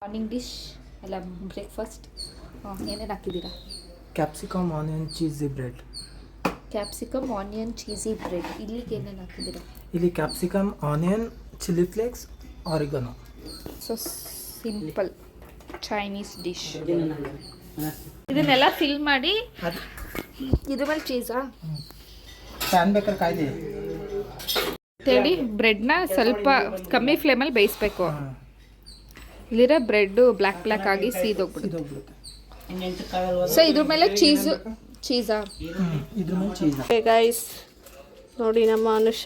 Morning dish ಅಲ್ಲ breakfast ಏನೇನು ಹಾಕಿದ್ದೀರಾ? Capsicum onion cheesy bread. Capsicum onion cheesy bread. ಇಲ್ಲಿಗೆ ಏನೇನು ಹಾಕಿದ್ದೀರಾ? ಇಲ್ಲಿ capsicum onion chilli flakes oregano. So simple Chinese dish. ಇದನ್ನೆಲ್ಲ ಫಿಲ್ ಮಾಡಿ ಇದ್ರ ಮೇಲೆ ಚೀಸಾ ಪ್ಯಾನ್ ಬೇಕಾದ್ರೆ ಕಾಯ್ದೆ ಹೇಳಿ. ಬ್ರೆಡ್ನ ಸ್ವಲ್ಪ ಕಮ್ಮಿ ಫ್ಲೇಮಲ್ಲಿ ಬೇಯಿಸ್ಬೇಕು. ಇಲ್ಲಿರೋ ಬ್ರೆಡ್ಡು ಬ್ಲ್ಯಾಕ್ ಆಗಿ ಸೀದೋಗ್ಬಿಡುತ್ತೆ. ಸೊ ಇದ್ರ ಮೇಲೆ ಚೀಸಾ ಇದ್ರ ಮೇಲೆ ಚೀಸ್. ಗೈಸ್ ನೋಡಿ, ನಮ್ಮ ಅನುಷ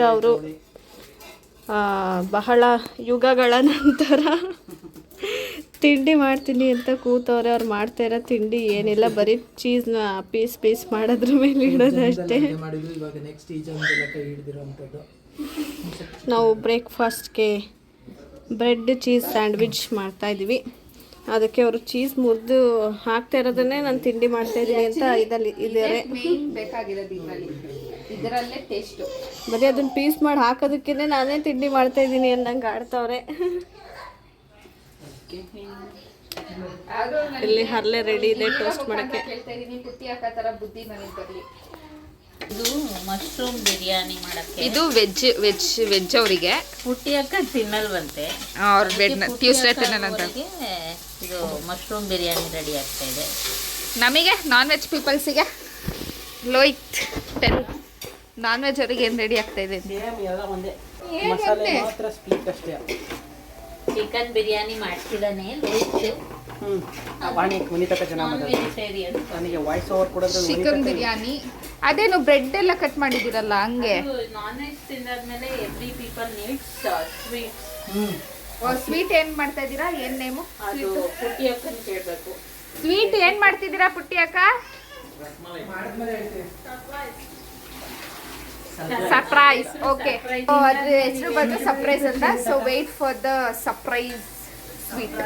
ಅವರು ಬಹಳ ಯುಗಗಳ ನಂತರ ತಿಂಡಿ ಮಾಡ್ತೀನಿ ಅಂತ ಕೂತವ್ರೆ. ಅವ್ರು ಮಾಡ್ತಾ ಇರೋ ತಿಂಡಿ ಏನಿಲ್ಲ, ಬರೀ ಚೀಸ್ನ ಪೀಸ್ ಮಾಡೋದ್ರ ಮೇಲೆ ಇಡೋದಷ್ಟೇ. ನಾವು ಬ್ರೇಕ್ಫಾಸ್ಟ್ಗೆ ಬ್ರೆಡ್ ಚೀಸ್ ಸ್ಯಾಂಡ್ವಿಚ್ ಮಾಡ್ತಾಯಿದ್ದೀವಿ. ಅದಕ್ಕೆ ಅವರು ಚೀಸ್ ಮುರಿದು ಹಾಕ್ತಾ ಇರೋದನ್ನೇ ನಾನು ತಿಂಡಿ ಮಾಡ್ತಾಯಿದ್ದೀನಿ ಅಂತ ಇದ್ದಾರೆ. ಇದರಲ್ಲೇ ಟೇಸ್ಟು. ಬರೀ ಅದನ್ನ ಪೀಸ್ ಮಾಡಿ ಹಾಕೋದಕ್ಕೇ ನಾನೇ ತಿಂಡಿ ಮಾಡ್ತಾಯಿದ್ದೀನಿ ಅಂದಂಗೆ ಆಡ್ತವ್ರೆ. ಇಲ್ಲಿ ಹರ್ಲೆ ರೆಡಿ ಇದೆ ಟೋಸ್ಟ್ ಮಾಡೋಕ್ಕೆ. ಇದು ಮಶ್ರೂಮ್ ಬಿರಿಯಾನಿ ಮಾಡಕ್ಕೆ. ಇದು ವೆಜ್ ಅವರಿಗೆ. ಪುಟ್ಟಿ ಅಕ್ಕ ತಿನ್ನಲ್ವಂತೆ, ಅವ್ರು ಟ್ಯೂಸ್ಡೇ ತಿನ್ನಲ್ಲ. ಇದು ಮಶ್ರೂಮ್ ಬಿರಿಯಾನಿ ರೆಡಿ ಆಗ್ತಾ ಇದೆ. ನಮಗೆ ನಾನ್ ವೆಜ್ ಪೀಪಲ್ಸಿಗೆ ಲೋಯ್ತ್ 10. ನಾನ್ ವೆಜ್ ಅವರಿಗೆ ಏನು ರೆಡಿ ಆಗ್ತಾ ಇದೆ? ಚಿಕನ್ ಬಿರಿಯಾನಿ ಮಾಡ್ತಿದ್ದಾನೆ ಚಿಕನ್ ಬಿರಿಯಾನಿ. ಅದೇನು ಬ್ರೆಡ್ ಎಲ್ಲ ಕಟ್ ಮಾಡಿದಿರಲ್ಲ ಹಂಗೆ. ನಾನ್ ವೆಜ್ ತಿಂದಾದ್ಮೇಲೆ every people needs sweets. Sweet ಏನ್ ಮಾಡ್ತಾ ಇದ್ದೀರಾ? ಏನ್ ನೇಮು? ಪುಟ್ಟಿ ಅಕ್ಕನ ಕೇಳಬೇಕು. ಸ್ವೀಟ್ ಏನ್ ಮಾಡ್ತಿದ್ದೀರಾ ಪುಟ್ಟಿ ಅಕ್ಕ? ಸರ್ಪ್ರೈಸ್. ಓಕೆ, ಅದ್ರ ಹೆಸರು ಬಂದು ಸರ್ಪ್ರೈಸ್ ಅಂತ. So wait for the surprise sweet.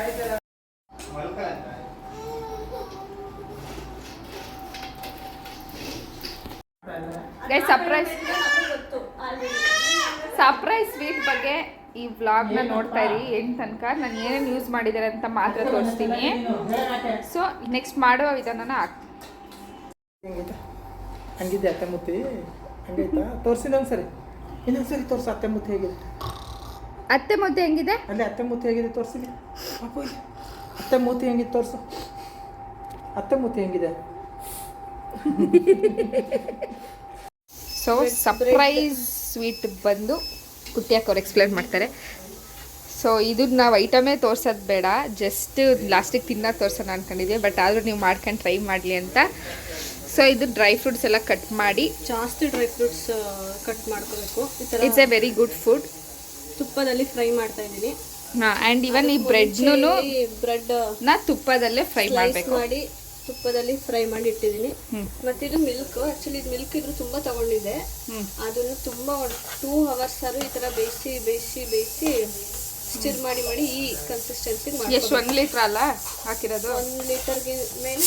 Guys, surprise sweet ಬಗ್ಗೆ ಈ ವ್ಲಾಗ್ನ ನೋಡ್ತಾ ಇರಿ ಏನು ತನಕ. ನಾನು ಏನೇನು ಯೂಸ್ ಮಾಡಿದ್ದಾರೆ ಅಂತ ಮಾತ್ರ ತೋರಿಸ್ತೀನಿ. ಸೊ ನೆಕ್ಸ್ಟ್ ಮಾಡುವ ವಿಧಾನನ ಹಂಗಿದೆ. ಅತ್ತೆ ಮುತ್ತಿ ಹಂಗೈತಾ? ತೋರಿಸಿದಂಗೆ ಸರಿ, ಇನ್ನೊಂದ್ಸರಿ ತೋರಿಸು. ಅತ್ತೆ ಮುತ್ತಿ ಹೇಗಿದೆ? ಅತ್ತೆ ಮುದ್ದೆ ಹೆಂಗಿದೆ? ಅಲ್ಲಿ ಅತ್ತೆ ಮುತ್ತಿ ಹೇಗಿದೆ ತೋರಿಸಿಲಿ. ಅತ್ತೆ ಮೂತಿ ಹೆಂಗಿದೆ ತೋರಿಸು. ಅತ್ತೆ ಮೂತಿ ಹೆಂಗಿದೆ? ಸೊ ಸರ್ಪ್ರೈಸ್ ಸ್ವೀಟ್ ಬಂದು ಕುಟ್ಟಿಯಾಕ ಅವ್ರು ಎಕ್ಸ್ಪ್ಲೇನ್ ಮಾಡ್ತಾರೆ. ಸೊ ಇದನ್ನ ನಾವು ಐಟಮೇ ತೋರ್ಸೋದು ಬೇಡ, ಜಸ್ಟ್ ಲಾಸ್ಟಿಗೆ ತಿನ್ನೋದು ತೋರ್ಸೋಣ ಅಂದ್ಕೊಂಡಿದ್ವಿ. ಬಟ್ ಆದರೂ ನೀವು ಮಾಡ್ಕೊಂಡು ಟ್ರೈ ಮಾಡಲಿ ಅಂತ. ಸೊ ಇದು ಡ್ರೈ ಫ್ರೂಟ್ಸ್ ಎಲ್ಲ ಕಟ್ ಮಾಡಿ, ಜಾಸ್ತಿ ಡ್ರೈ ಫ್ರೂಟ್ಸ್ ಕಟ್ ಮಾಡ್ಕೋಬೇಕು. It's A very good food. ತುಪ್ಪದಲ್ಲಿ ಫ್ರೈ ಮಾಡ್ತಾ ಇದ್ದೀನಿ. ಆ್ಯಂಡ್ ಇವನ್ ಈ ಬ್ರೆಡ್ನೂ ಬ್ರೆಡ್ನ ತುಪ್ಪದಲ್ಲೇ ಫ್ರೈ ಮಾಡಬೇಕು. ಮಾಡಿ ತುಪ್ಪದಲ್ಲಿ ಫ್ರೈ ಮಾಡಿ ಇಟ್ಟಿದ್ದೀನಿ. ಮತ್ತೆ ಇದು ಮಿಲ್ಕ್. ಆಕ್ಚುಲಿ ಇದು ಮಿಲ್ಕ್ ಇದ್ರು ತುಂಬಾ ತಗೊಂಡಿದ್ದೆ. ಅದನ್ನು ತುಂಬಾ 2 hours ಈ ತರ ಬೇಯಿಸಿ ಸ್ಟಿರ್ ಮಾಡಿ ಈ ಕನ್ಸಿಸ್ಟೆನ್ಸಿ ಮಾಡಿ. ಎಷ್ಟು 1 ಲೀಟರ್ ಅಲ್ಲ ಹಾಕಿರೋದು? 1 ಲೀಟರ್ಗೆ ಮೇಲೆ.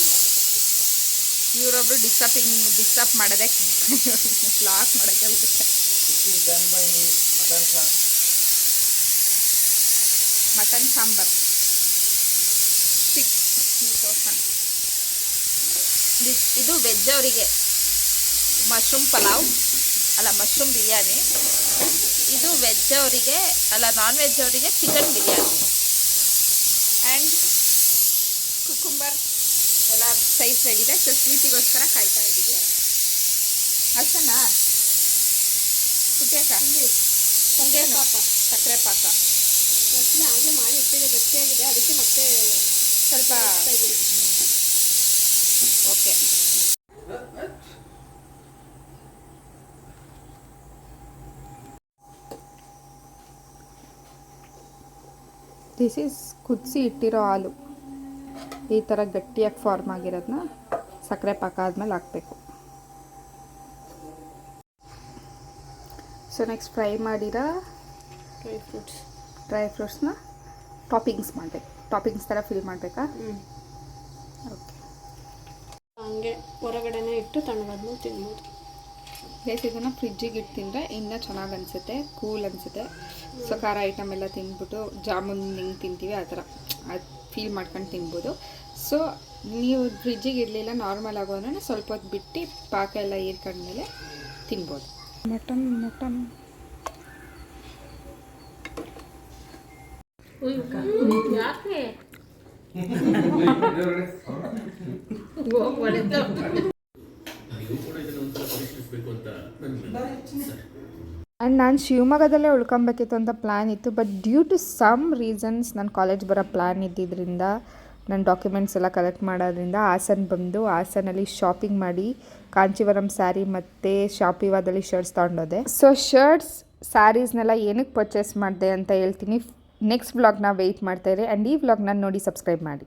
ಇವರೊಬ್ರು ಡಿಸ್ಟರ್ಬ್ ಮಾಡೋದೇ ಲಾಕ್ ಮಾಡೋಕ್ಕೆ ಬಿಡುತ್ತೆ. ಮಟನ್ ಸಾಂಬಾರ್ ಇದು ವೆಜ್ ಅವರಿಗೆ ಮಶ್ರೂಮ್ ಪಲಾವ್ ಅಲ್ಲ, ಮಶ್ರೂಮ್ ಬಿರಿಯಾನಿ. ಇದು ವೆಜ್ ಅವರಿಗೆ ಅಲ್ಲ, ನಾನ್ ವೆಜ್ ಅವರಿಗೆ ಚಿಕನ್ ಬಿರಿಯಾನಿ. ಆ್ಯಂಡ್ ಕುಕುಂಬರ್ ಎಲ್ಲ ಸೈಜ್ ರೆಡಿದೆ. ಸೊ ಸ್ವೀಟಿಗೋಸ್ಕರ ಕಾಯ್ತಾ ಇದ್ದೀವಿ. ಅಷ್ಟನಾ ಕುಟ್ಟಿಯಾಕ? ಸಕ್ಕರೆ ಪಾಕ ಆಗಲೇ ಮಾಡಿ ಇಟ್ಟಿದೆ, ಗಟ್ಟಿಯಾಗಿದೆ. ಅದಕ್ಕೆ ಮತ್ತೆ ಸ್ವಲ್ಪ ಓಕೆ. ದಿಸ್ ಈಸ್ ಕುದಿಸಿ ಇಟ್ಟಿರೋ ಹಾಲು. ಈ ಥರ ಗಟ್ಟಿಯಾಗಿ ಫಾರ್ಮ್ ಆಗಿರೋದನ್ನ ಸಕ್ಕರೆ ಪಾಕ ಆದಮೇಲೆ ಹಾಕಬೇಕು. ಸೊ ನೆಕ್ಸ್ಟ್ ಫ್ರೈ ಮಾಡಿರೋ ಡ್ರೈ ಫ್ರೂಟ್ಸ್ನ ಟಾಪಿಂಗ್ಸ್ ಮಾಡಬೇಕು. ಟಾಪಿಂಗ್ಸ್ ಥರ ಫಿಲ್ ಮಾಡಬೇಕಾ? ಓಕೆ. ಹಂಗೆ ಹೊರಗಡೆನೇ ಇಟ್ಟು ತಣ್ಣಗಾದ್ಮೇಲೆ ತಿನ್ಬೋದು. ಗೈಸ್ ಇದನ್ನು ಫ್ರಿಜ್ಜಿಗೆ ಇಟ್ಟು ತಿಂದರೆ ಇನ್ನೂ ಚೆನ್ನಾಗಿ ಅನಿಸುತ್ತೆ, ಕೂಲ್ ಅನಿಸುತ್ತೆ. ಸೊ ಖಾರ ಐಟಮ್ ಎಲ್ಲ ತಿಂದ್ಬಿಟ್ಟು ಜಾಮೂನ್ ಹಿಂಗೆ ತಿಂತೀವಿ ಆ ಥರ ಅದು ಫೀಲ್ ಮಾಡ್ಕೊಂಡು ತಿನ್ಬೋದು. ಸೊ ನೀವು ಫ್ರಿಜ್ಜಿಗೆ ಇಡಲಿಲ್ಲ ನಾರ್ಮಲ್ ಆಗೋದ್ರೆ ಸ್ವಲ್ಪ ಹೊತ್ತು ಬಿಟ್ಟು ಪಾಕ ಎಲ್ಲ ಹೀರ್ಕೊಂಡ್ಮೇಲೆ ತಿನ್ಬೋದು. ಮಟನ್ ಯಾಕೆ ಆ್ಯಂಡ್ ನಾನು ಶಿವಮೊಗ್ಗದಲ್ಲೇ ಉಳ್ಕೊಬೇಕಿತ್ತು ಅಂತ ಪ್ಲ್ಯಾನ್ ಇತ್ತು. But due to some reasons ನಾನು ಕಾಲೇಜ್ ಬರೋ ಪ್ಲ್ಯಾನ್ ಇದ್ದಿದ್ದರಿಂದ ನನ್ನ ಡಾಕ್ಯುಮೆಂಟ್ಸ್ ಎಲ್ಲ ಕಲೆಕ್ಟ್ ಮಾಡೋದ್ರಿಂದ ಹಾಸನ ಬಂದು ಹಾಸನಲ್ಲಿ ಶಾಪಿಂಗ್ ಮಾಡಿ ಕಾಂಚೀವರಂ ಸ್ಯಾರಿ ಮತ್ತು ಶಾಪಿವಾದಲ್ಲಿ ಶರ್ಟ್ಸ್ ತೊಗೊಂಡೋದೆ. ಸೊ ಶರ್ಟ್ಸ್ ಸ್ಯಾರೀಸ್ನೆಲ್ಲ ಏನಕ್ಕೆ ಪರ್ಚೇಸ್ ಮಾಡಿದೆ ಅಂತ ಹೇಳ್ತೀನಿ. ನೆಕ್ಸ್ಟ್ ವ್ಲಾಗ್ನ ವೆಯ್ಟ್ ಮಾಡ್ತಾಯಿರಿ ಆ್ಯಂಡ್ ಈ ವ್ಲಾಗ್ನ ನೋಡಿ ಸಬ್ಸ್ಕ್ರೈಬ್ ಮಾಡಿ.